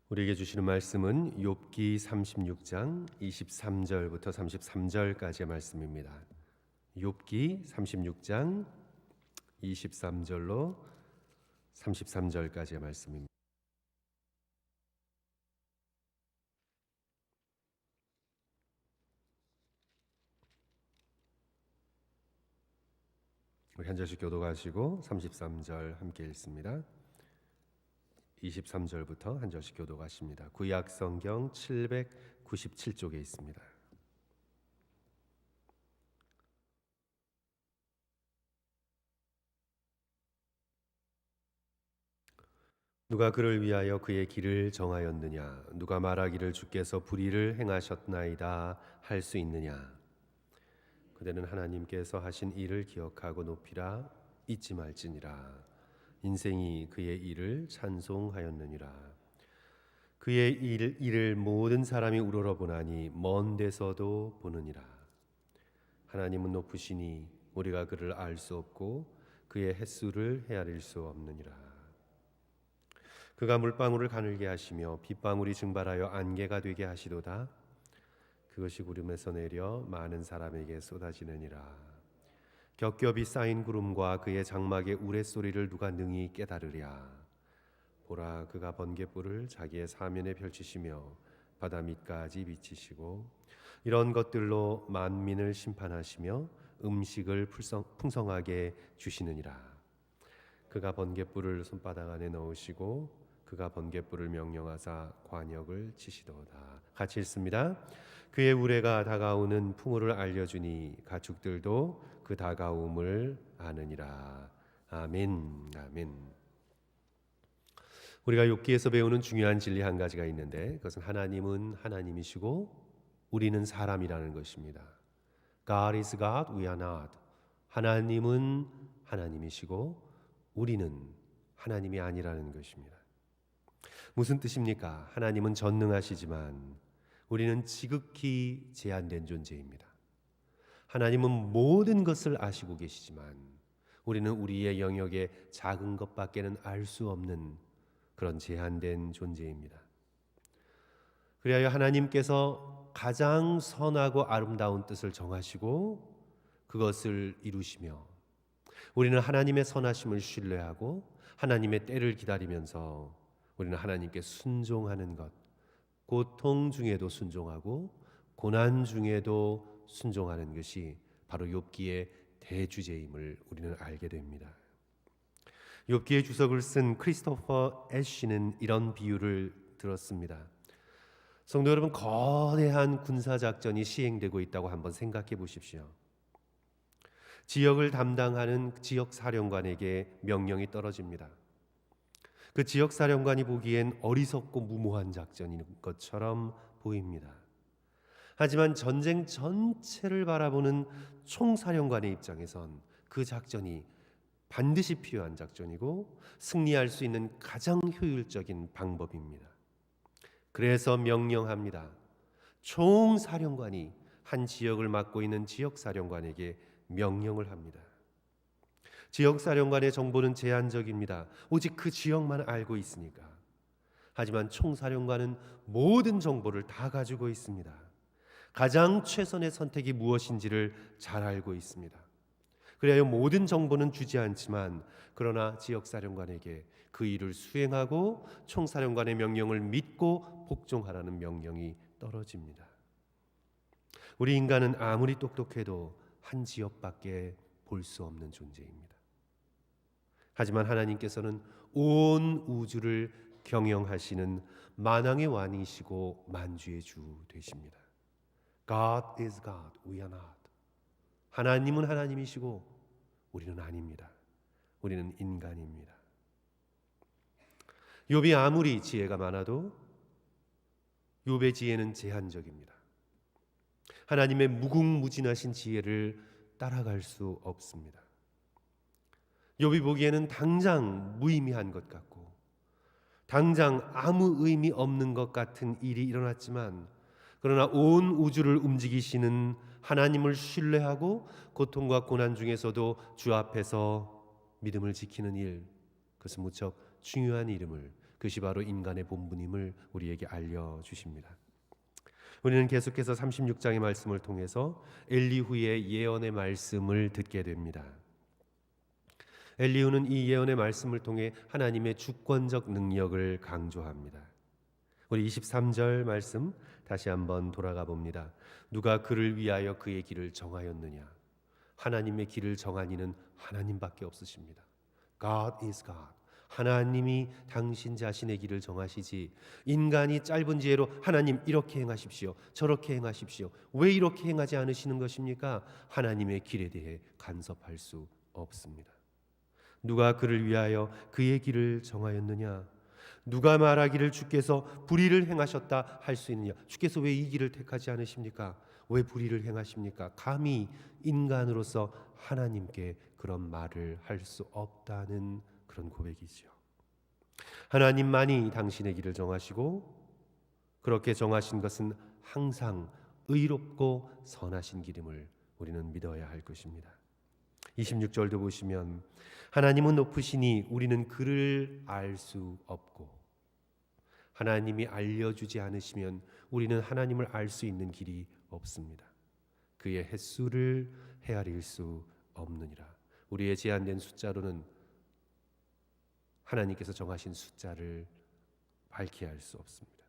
우리에게 주시는 말씀은 욥기 36장 23절부터 33절까지의 말씀입니다. 욥기 36장 23절로 33절까지의 말씀입니다. 우리 한 절씩 교독하시고 33절 함께 읽습니다. 23절부터 한 절씩 교독하십니다. 구약 성경 797쪽에 있습니다. 누가 그를 위하여 그의 길을 정하였느냐? 누가 말하기를 주께서 불의를 행하셨나이다 할 수 있느냐? 그대는 하나님께서 하신 일을 기억하고 높이라, 잊지 말지니라. 인생이 그의 일을 찬송하였느니라. 그의 일을 모든 사람이 우러러보나니 먼 데서도 보느니라. 하나님은 높으시니 우리가 그를 알 수 없고 그의 햇수를 헤아릴 수 없느니라. 그가 물방울을 가늘게 하시며 빗방울이 증발하여 안개가 되게 하시도다. 그것이 구름에서 내려 많은 사람에게 쏟아지느니라. 겹겹이 쌓인 구름과 그의 장막의 우레소리를 누가 능히 깨달으랴. 보라, 그가 번갯불을 자기의 사면에 펼치시며 바다 밑까지 비치시고 이런 것들로 만민을 심판하시며 음식을 풍성하게 주시느니라. 그가 번갯불을 손바닥 안에 넣으시고 그가 번갯불을 명령하사 관역을 치시도다. 같이 읽습니다. 그의 우레가 다가오는 풍우를 알려주니 가축들도 그 다가옴을 아느니라. 아멘. 아멘. 우리가 욥기에서 배우는 중요한 진리 한 가지가 있는데 그것은 하나님은 하나님이시고 우리는 사람이라는 것입니다. God is God, we are not. 하나님은 하나님이시고 우리는 하나님이 아니라는 것입니다. 무슨 뜻입니까? 하나님은 전능하시지만 우리는 지극히 제한된 존재입니다. 하나님은 모든 것을 아시고 계시지만 우리는 우리의 영역의 작은 것밖에는 알 수 없는 그런 제한된 존재입니다. 그리하여 하나님께서 가장 선하고 아름다운 뜻을 정하시고 그것을 이루시며 우리는 하나님의 선하심을 신뢰하고 하나님의 때를 기다리면서 우리는 하나님께 순종하는 것, 고통 중에도 순종하고 고난 중에도 순종하는 것이 바로 욥기의 대주제임을 우리는 알게 됩니다. 욥기의 주석을 쓴 크리스토퍼 애쉬는 이런 비유를 들었습니다. 성도 여러분, 거대한 군사작전이 시행되고 있다고 한번 생각해 보십시오. 지역을 담당하는 지역사령관에게 명령이 떨어집니다. 그 지역사령관이 보기엔 어리석고 무모한 작전인 것처럼 보입니다. 하지만 전쟁 전체를 바라보는 총사령관의 입장에선 그 작전이 반드시 필요한 작전이고 승리할 수 있는 가장 효율적인 방법입니다. 그래서 명령합니다. 총사령관이 한 지역을 맡고 있는 지역사령관에게 명령을 합니다. 지역사령관의 정보는 제한적입니다. 오직 그 지역만 알고 있으니까. 하지만 총사령관은 모든 정보를 다 가지고 있습니다. 가장 최선의 선택이 무엇인지를 잘 알고 있습니다. 그래야 모든 정보는 주지 않지만 그러나 지역사령관에게 그 일을 수행하고 총사령관의 명령을 믿고 복종하라는 명령이 떨어집니다. 우리 인간은 아무리 똑똑해도 한 지역밖에 볼 수 없는 존재입니다. 하지만 하나님께서는 온 우주를 경영하시는 만왕의 왕이시고 만주의 주 되십니다. God is God, we are not. 하나님은 하나님이시고 우리는 아닙니다. 우리는 인간입니다. 욥이 아무리 지혜가 많아도 욥의 지혜는 제한적입니다. 하나님의 무궁무진하신 지혜를 따라갈 수 없습니다. 욥이 보기에는 당장 무의미한 것 같고 당장 아무 의미 없는 것 같은 일이 일어났지만 그러나 온 우주를 움직이시는 하나님을 신뢰하고 고통과 고난 중에서도 주 앞에서 믿음을 지키는 일, 그것은 무척 중요한 일임을 그것이 바로 인간의 본분임을 우리에게 알려주십니다. 우리는 계속해서 36장의 말씀을 통해서 엘리후의 예언의 말씀을 듣게 됩니다. 엘리후는 이 예언의 말씀을 통해 하나님의 주권적 능력을 강조합니다. 우리 23절 말씀 다시 한번 돌아가 봅니다. 누가 그를 위하여 그의 길을 정하였느냐? 하나님의 길을 정한 이는 하나님밖에 없으십니다. God is God. 하나님이 당신 자신의 길을 정하시지, 인간이 짧은 지혜로 하나님 이렇게 행하십시오, 저렇게 행하십시오, 왜 이렇게 행하지 않으시는 것입니까? 하나님의 길에 대해 간섭할 수 없습니다. 누가 그를 위하여 그의 길을 정하였느냐? 누가 말하기를 주께서 불의를 행하셨다 할 수 있느냐? 주께서 왜 이 길을 택하지 않으십니까? 왜 불의를 행하십니까? 감히 인간으로서 하나님께 그런 말을 할 수 없다는 그런 고백이죠. 하나님만이 당신의 길을 정하시고, 그렇게 정하신 것은 항상 의롭고 선하신 길임을 우리는 믿어야 할 것입니다. 26절도 보시면 하나님은 높으시니 우리는 그를 알 수 없고, 하나님이 알려주지 않으시면 우리는 하나님을 알 수 있는 길이 없습니다. 그의 횟수를 헤아릴 수 없느니라. 우리의 제한된 숫자로는 하나님께서 정하신 숫자를 밝히 알 수 없습니다.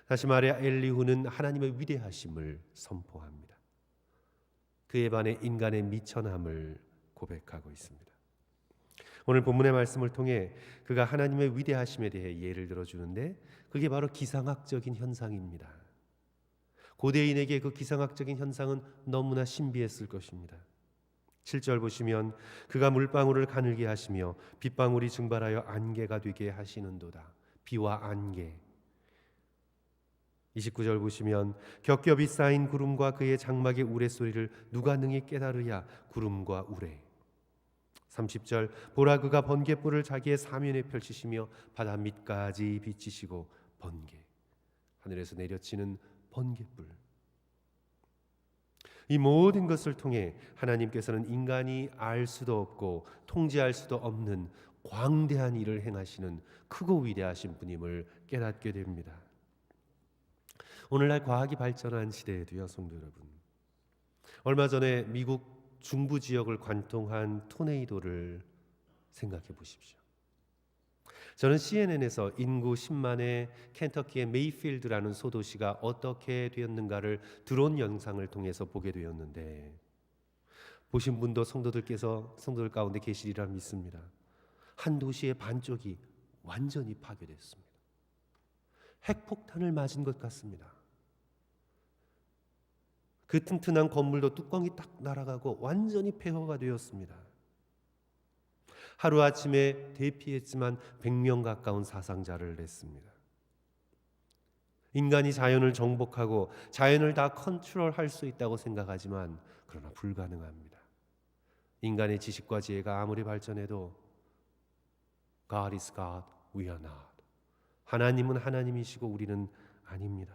다시 말해 엘리후는 하나님의 위대하심을 선포합니다. 그에 반해 인간의 미천함을 고백하고 있습니다. 오늘 본문의 말씀을 통해 그가 하나님의 위대하심에 대해 예를 들어주는데, 그게 바로 기상학적인 현상입니다. 고대인에게 그 기상학적인 현상은 너무나 신비했을 것입니다. 7절 보시면 그가 물방울을 가늘게 하시며 빗방울이 증발하여 안개가 되게 하시는도다. 비와 안개. 29절 보시면 겹겹이 쌓인 구름과 그의 장막의 우레소리를 누가 능히 깨달으랴? 구름과 우레. 30절 보라 그가 번갯불을 자기의 사면에 펼치시며 바다 밑까지 비치시고, 번개, 하늘에서 내려치는 번갯불. 이 모든 것을 통해 하나님께서는 인간이 알 수도 없고 통제할 수도 없는 광대한 일을 행하시는 크고 위대하신 분임을 깨닫게 됩니다. 오늘날 과학이 발전한 시대에도요, 성도 여러분, 얼마 전에 미국 중부 지역을 관통한 토네이도를 생각해 보십시오. 저는 CNN에서 인구 10만의 켄터키의 메이필드라는 소도시가 어떻게 되었는가를 드론 영상을 통해서 보게 되었는데, 보신 분도 성도들 가운데 계시리라 믿습니다. 한 도시의 반쪽이 완전히 파괴됐습니다. 핵폭탄을 맞은 것 같습니다. 그 튼튼한 건물도 뚜껑이 딱 날아가고 완전히 폐허가 되었습니다. 하루아침에 대피했지만 100명 가까운 사상자를 냈습니다. 인간이 자연을 정복하고 자연을 다 컨트롤할 수 있다고 생각하지만 그러나 불가능합니다. 인간의 지식과 지혜가 아무리 발전해도 God is God, we are not. 하나님은 하나님이시고 우리는 아닙니다.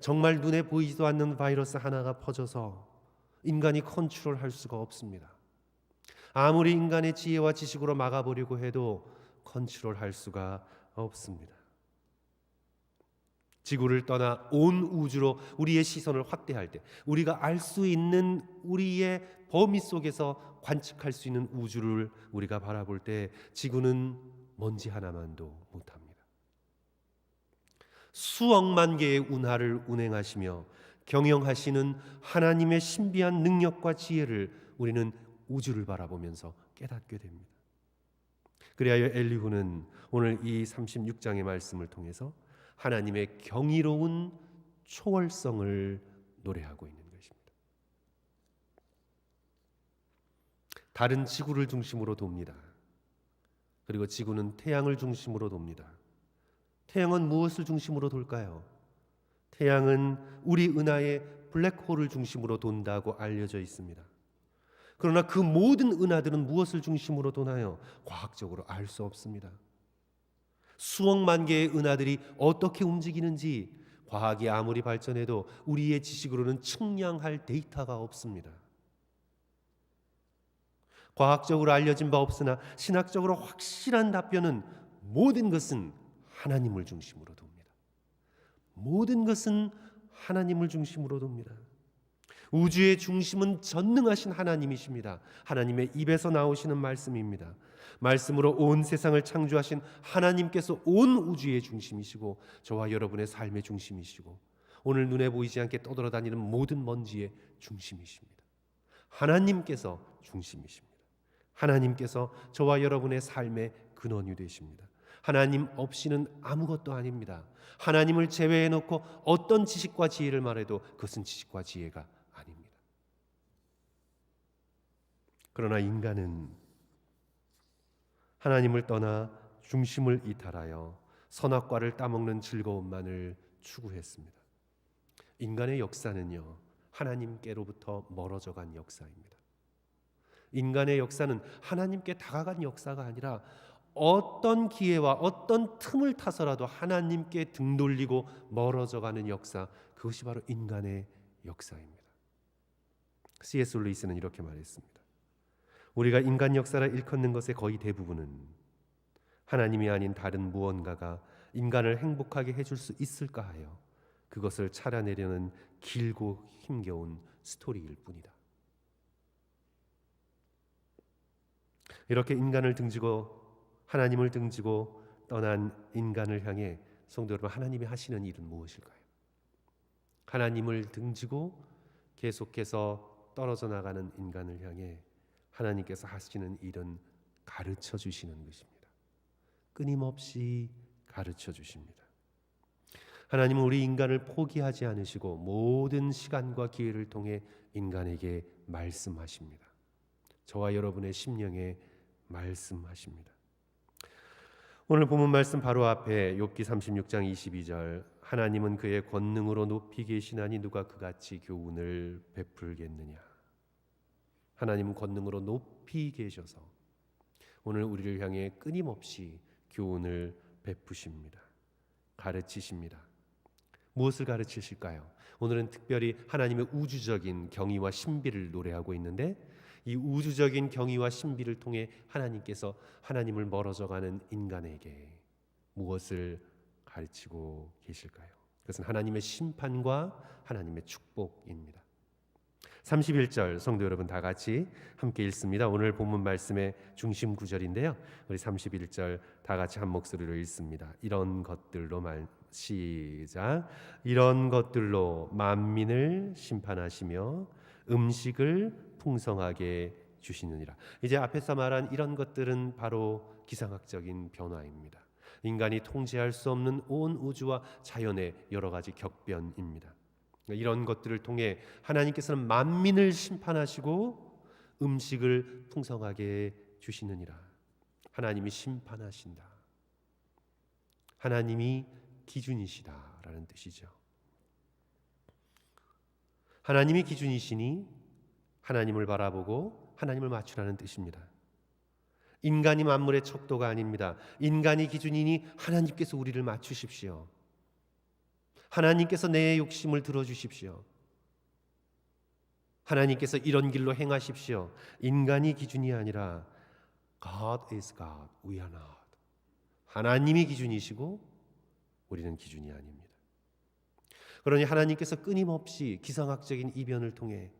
정말 눈에 보이지도 않는 바이러스 하나가 퍼져서 인간이 컨트롤할 수가 없습니다. 아무리 인간의 지혜와 지식으로 막아보려고 해도 컨트롤할 수가 없습니다. 지구를 떠나 온 우주로 우리의 시선을 확대할 때, 우리가 알 수 있는 우리의 범위 속에서 관측할 수 있는 우주를 우리가 바라볼 때 지구는 먼지 하나만도 못합니다. 수억만 개의 운하를 운행하시며 경영하시는 하나님의 신비한 능력과 지혜를 우리는 우주를 바라보면서 깨닫게 됩니다. 그리하여 엘리후는 오늘 이 36장의 말씀을 통해서 하나님의 경이로운 초월성을 노래하고 있는 것입니다. 달은 지구를 중심으로 돕니다. 그리고 지구는 태양을 중심으로 돕니다. 태양은 무엇을 중심으로 돌까요? 태양은 우리 은하의 블랙홀을 중심으로 돈다고 알려져 있습니다. 그러나 그 모든 은하들은 무엇을 중심으로 도나요? 과학적으로 알 수 없습니다. 수억만 개의 은하들이 어떻게 움직이는지 과학이 아무리 발전해도 우리의 지식으로는 측량할 데이터가 없습니다. 과학적으로 알려진 바 없으나 신학적으로 확실한 답변은 모든 것은 하나님을 중심으로 둡니다. 모든 것은 하나님을 중심으로 둡니다. 우주의 중심은 전능하신 하나님이십니다. 하나님의 입에서 나오시는 말씀입니다. 말씀으로 온 세상을 창조하신 하나님께서 온 우주의 중심이시고 저와 여러분의 삶의 중심이시고 오늘 눈에 보이지 않게 떠돌아다니는 모든 먼지의 중심이십니다. 하나님께서 중심이십니다. 하나님께서 저와 여러분의 삶의 근원이 되십니다. 하나님 없이는 아무것도 아닙니다. 하나님을 제외해 놓고 어떤 지식과 지혜를 말해도 그것은 지식과 지혜가 아닙니다. 그러나 인간은 하나님을 떠나 중심을 이탈하여 선악과를 따먹는 즐거움만을 추구했습니다. 인간의 역사는요, 하나님께로부터 멀어져 간 역사입니다. 인간의 역사는 하나님께 다가간 역사가 아니라 어떤 기회와 어떤 틈을 타서라도 하나님께 등 돌리고 멀어져 가는 역사, 그것이 바로 인간의 역사입니다. C.S. 루이스는 이렇게 말했습니다. 우리가 인간 역사를 일컫는 것의 거의 대부분은 하나님이 아닌 다른 무언가가 인간을 행복하게 해줄 수 있을까 하여 그것을 찾아내려는 길고 힘겨운 스토리일 뿐이다. 이렇게 인간을 등지고 하나님을 등지고 떠난 인간을 향해 성도 여러분, 하나님이 하시는 일은 무엇일까요? 하나님을 등지고 계속해서 떨어져 나가는 인간을 향해 하나님께서 하시는 일은 가르쳐 주시는 것입니다. 끊임없이 가르쳐 주십니다. 하나님은 우리 인간을 포기하지 않으시고 모든 시간과 기회를 통해 인간에게 말씀하십니다. 저와 여러분의 심령에 말씀하십니다. 오늘 본문 말씀 바로 앞에 욥기 36장 22절, 하나님은 그의 권능으로 높이 계시나니 누가 그같이 교훈을 베풀겠느냐. 하나님은 권능으로 높이 계셔서 오늘 우리를 향해 끊임없이 교훈을 베푸십니다. 가르치십니다. 무엇을 가르치실까요? 오늘은 특별히 하나님의 우주적인 경의와 신비를 노래하고 있는데 이 우주적인 경의와 신비를 통해 하나님께서 하나님을 멀어져가는 인간에게 무엇을 가르치고 계실까요? 그것은 하나님의 심판과 하나님의 축복입니다. 31절 성도 여러분 다 같이 함께 읽습니다. 오늘 본문 말씀의 중심 구절인데요. 우리 31절 다 같이 한 목소리로 읽습니다. 이런 것들로 시작. 이런 것들로 만민을 심판하시며 음식을 풍성하게 주시느니라. 이제 앞에서 말한 이런 것들은 바로 기상학적인 변화입니다. 인간이 통제할 수 없는 온 우주와 자연의 여러 가지 격변입니다. 이런 것들을 통해 하나님께서는 만민을 심판하시고 음식을 풍성하게 주시느니라. 하나님이 심판하신다. 하나님이 기준이시다라는 뜻이죠. 하나님이 기준이시니 하나님을 바라보고 하나님을 맞추라는 뜻입니다. 인간이 만물의 척도가 아닙니다. 인간이 기준이니 하나님께서 우리를 맞추십시오. 하나님께서 내 욕심을 들어주십시오. 하나님께서 이런 길로 행하십시오. 인간이 기준이 아니라 God is God, we are not. 하나님이 기준이시고 우리는 기준이 아닙니다. 그러니 하나님께서 끊임없이 기상학적인 이변을 통해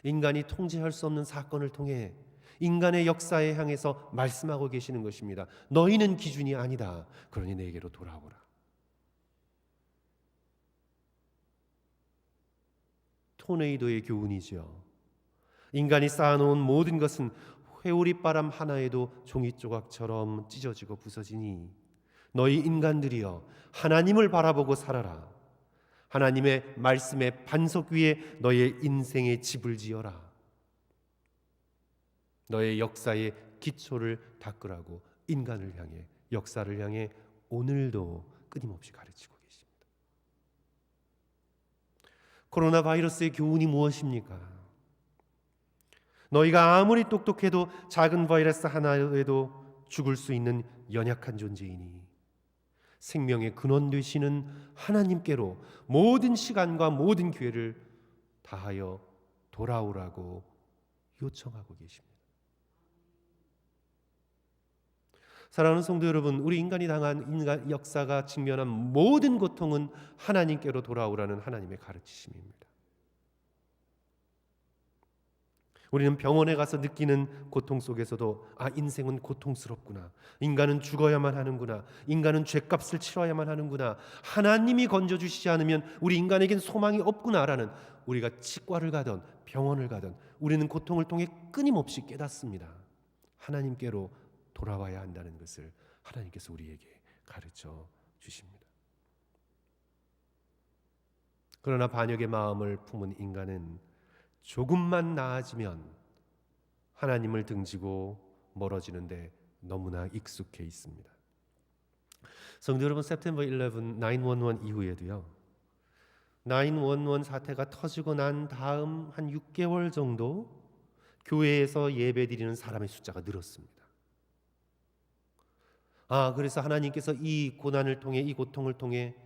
인간이 통제할 수 없는 사건을 통해 인간의 역사에 향해서 말씀하고 계시는 것입니다. 너희는 기준이 아니다. 그러니 내게로 돌아오라. 토네이도의 교훈이죠. 인간이 쌓아놓은 모든 것은 회오리바람 하나에도 종이조각처럼 찢어지고 부서지니 너희 인간들이여 하나님을 바라보고 살아라. 하나님의 말씀의 반석 위에 너의 인생의 집을 지어라. 너의 역사의 기초를 닦으라고 인간을 향해, 역사를 향해 오늘도 끊임없이 가르치고 계십니다. 코로나 바이러스의 교훈이 무엇입니까? 너희가 아무리 똑똑해도 작은 바이러스 하나에도 죽을 수 있는 연약한 존재이니 생명의 근원 되시는 하나님께로 모든 시간과 모든 기회를 다하여 돌아오라고 요청하고 계십니다. 사랑하는 성도 여러분, 우리 인간이 당한 인간 역사가 직면한 모든 고통은 하나님께로 돌아오라는 하나님의 가르치심입니다. 우리는 병원에 가서 느끼는 고통 속에서도 인생은 고통스럽구나, 인간은 죽어야만 하는구나, 인간은 죄값을 치러야만 하는구나, 하나님이 건져주시지 않으면 우리 인간에겐 소망이 없구나라는, 우리가 치과를 가든 병원을 가든 우리는 고통을 통해 끊임없이 깨닫습니다. 하나님께로 돌아와야 한다는 것을 하나님께서 우리에게 가르쳐 주십니다. 그러나 반역의 마음을 품은 인간은 조금만 나아지면 하나님을 등지고 멀어지는데 너무나 익숙해 있습니다. 성도 여러분, September 11, 911 이후에도요, 911 사태가 터지고 난 다음 한 6개월 정도 교회에서 예배드리는 사람의 숫자가 늘었습니다. 그래서 하나님께서 이 고난을 통해, 이 고통을 통해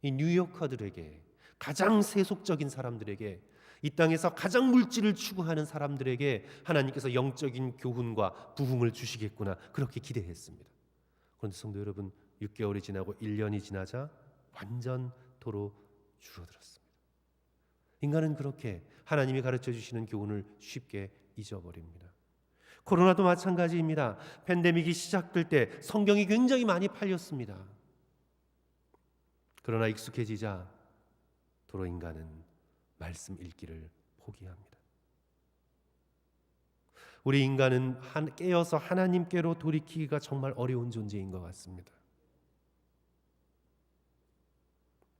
이 뉴요커들에게, 가장 세속적인 사람들에게, 이 땅에서 가장 물질을 추구하는 사람들에게 하나님께서 영적인 교훈과 부흥을 주시겠구나, 그렇게 기대했습니다. 그런데 성도 여러분, 6개월이 지나고 1년이 지나자 완전토로 줄어들었습니다. 인간은 그렇게 하나님이 가르쳐 주시는 교훈을 쉽게 잊어버립니다. 코로나도 마찬가지입니다. 팬데믹이 시작될 때 성경이 굉장히 많이 팔렸습니다. 그러나 익숙해지자 도로 인간은 말씀 읽기를 포기합니다. 우리 인간은 깨어서 하나님께로 돌이키기가 정말 어려운 존재인 것 같습니다.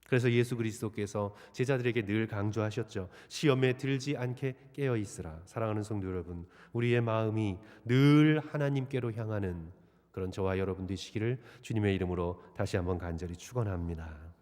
그래서 예수 그리스도께서 제자들에게 늘 강조하셨죠. 시험에 들지 않게 깨어 있으라. 사랑하는 성도 여러분, 우리의 마음이 늘 하나님께로 향하는 그런 저와 여러분 되시기를 주님의 이름으로 다시 한번 간절히 축원합니다.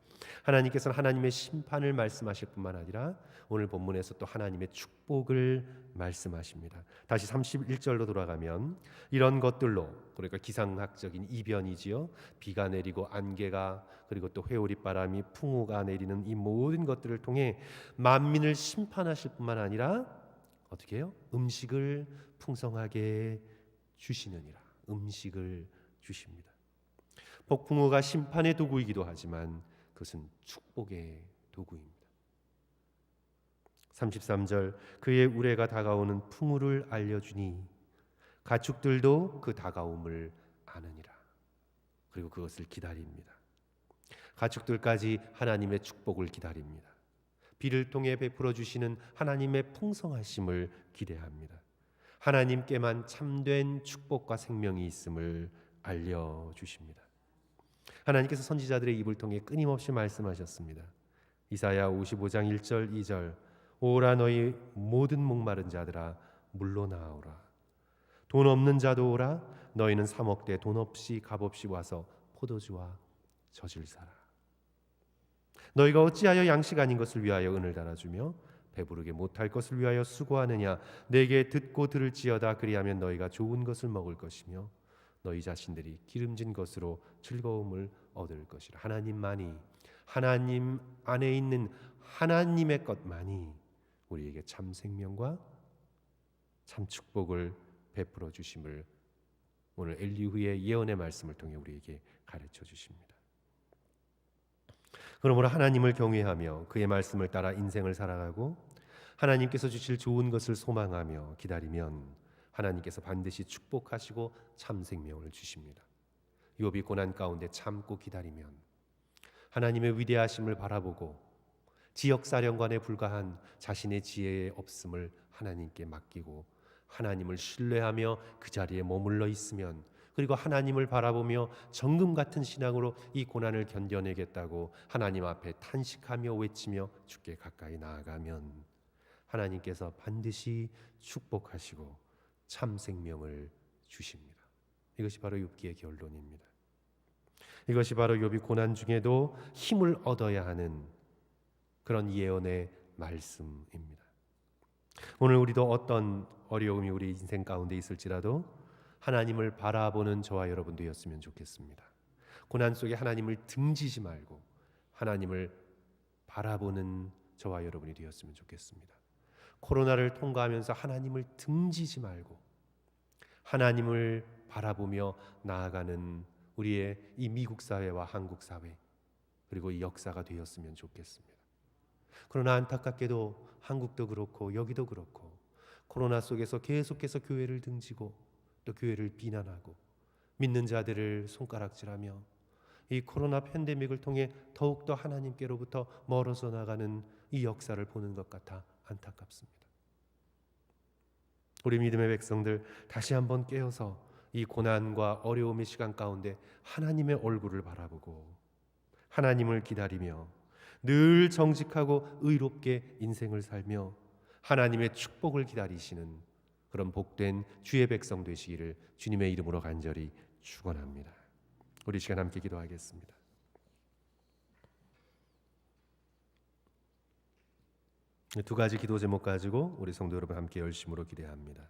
하나님께서는 하나님의 심판을 말씀하실 뿐만 아니라 오늘 본문에서 또 하나님의 축복을 말씀하십니다. 다시 31절로 돌아가면 이런 것들로, 그러니까 기상학적인 이변이지요, 비가 내리고 안개가, 그리고 또 회오리바람이, 풍우가 내리는 이 모든 것들을 통해 만민을 심판하실 뿐만 아니라 어떻게 해요? 음식을 풍성하게 주시느니라. 음식을 주십니다. 폭풍우가 심판의 도구이기도 하지만 그것은 축복의 도구입니다. 33절, 그의 우레가 다가오는 풍우를 알려주니 가축들도 그 다가옴을 아느니라. 그리고 그것을 기다립니다. 가축들까지 하나님의 축복을 기다립니다. 비를 통해 베풀어 주시는 하나님의 풍성하심을 기대합니다. 하나님께만 참된 축복과 생명이 있음을 알려주십니다. 하나님께서 선지자들의 입을 통해 끊임없이 말씀하셨습니다. 이사야 55장 1절 2절, 오라 너희 모든 목마른 자들아 물로 나오라. 돈 없는 자도 오라. 너희는 사 먹되 돈 없이 값 없이 와서 포도주와 젖을 사라. 너희가 어찌하여 양식 아닌 것을 위하여 은을 달아주며 배부르게 못할 것을 위하여 수고하느냐. 내게 듣고 들을지어다. 그리하면 너희가 좋은 것을 먹을 것이며 너희 자신들이 기름진 것으로 즐거움을 얻을 것이라. 하나님만이, 하나님 안에 있는 하나님의 것만이 우리에게 참 생명과 참 축복을 베풀어 주심을 오늘 엘리후의 예언의 말씀을 통해 우리에게 가르쳐 주십니다. 그러므로 하나님을 경외하며 그의 말씀을 따라 인생을 살아가고 하나님께서 주실 좋은 것을 소망하며 기다리면 하나님께서 반드시 축복하시고 참 생명을 주십니다. 욥이 고난 가운데 참고 기다리면 하나님의 위대하심을 바라보고 지역사령관에 불과한 자신의 지혜의 없음을 하나님께 맡기고 하나님을 신뢰하며 그 자리에 머물러 있으면, 그리고 하나님을 바라보며 정금 같은 신앙으로 이 고난을 견뎌내겠다고 하나님 앞에 탄식하며 외치며 주께 가까이 나아가면 하나님께서 반드시 축복하시고 참 생명을 주십니다. 이것이 바로 욥기의 결론입니다. 이것이 바로 욥이 고난 중에도 힘을 얻어야 하는 그런 예언의 말씀입니다. 오늘 우리도 어떤 어려움이 우리 인생 가운데 있을지라도 하나님을 바라보는 저와 여러분 되었으면 좋겠습니다. 고난 속에 하나님을 등지지 말고 하나님을 바라보는 저와 여러분이 되었으면 좋겠습니다. 코로나를 통과하면서 하나님을 등지지 말고 하나님을 바라보며 나아가는 우리의 이 미국 사회와 한국 사회, 그리고 이 역사가 되었으면 좋겠습니다. 그러나 안타깝게도 한국도 그렇고 여기도 그렇고 코로나 속에서 계속해서 교회를 등지고 또 교회를 비난하고 믿는 자들을 손가락질하며 이 코로나 팬데믹을 통해 더욱더 하나님께로부터 멀어져 나가는 이 역사를 보는 것 같아 안타깝습니다. 우리 믿음의 백성들 다시 한번 깨어서 이 고난과 어려움의 시간 가운데 하나님의 얼굴을 바라보고 하나님을 기다리며 늘 정직하고 의롭게 인생을 살며 하나님의 축복을 기다리시는 그런 복된 주의 백성 되시기를 주님의 이름으로 간절히 축원합니다. 우리 시간 함께 기도하겠습니다. 두 가지 기도 제목 가지고 우리 성도 여러분 함께 열심으로 기도합니다.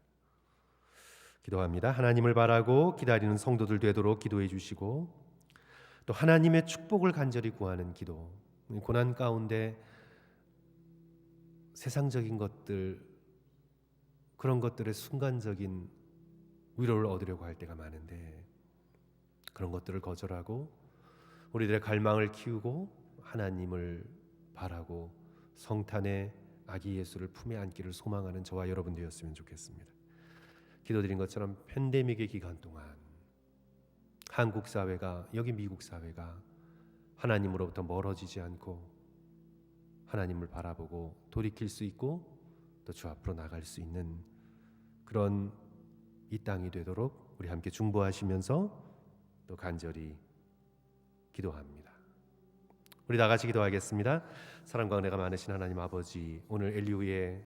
하나님을 바라고 기다리는 성도들 되도록 기도해 주시고 또 하나님의 축복을 간절히 구하는 기도. 고난 가운데 세상적인 것들, 그런 것들의 순간적인 위로를 얻으려고 할 때가 많은데 그런 것들을 거절하고 우리들의 갈망을 키우고 하나님을 바라고 성탄의 아기 예수를 품에 안기를 소망하는 저와 여러분 되었으면 좋겠습니다. 기도드린 것처럼 팬데믹의 기간 동안 한국 사회가, 여기 미국 사회가 하나님으로부터 멀어지지 않고 하나님을 바라보고 돌이킬 수 있고 또 주 앞으로 나갈 수 있는 그런 이 땅이 되도록 우리 함께 중보하시면서 또 간절히 기도합니다. 우리 다 같이 기도하겠습니다. 사랑과 은혜가 많으신 하나님 아버지, 오늘 엘리후의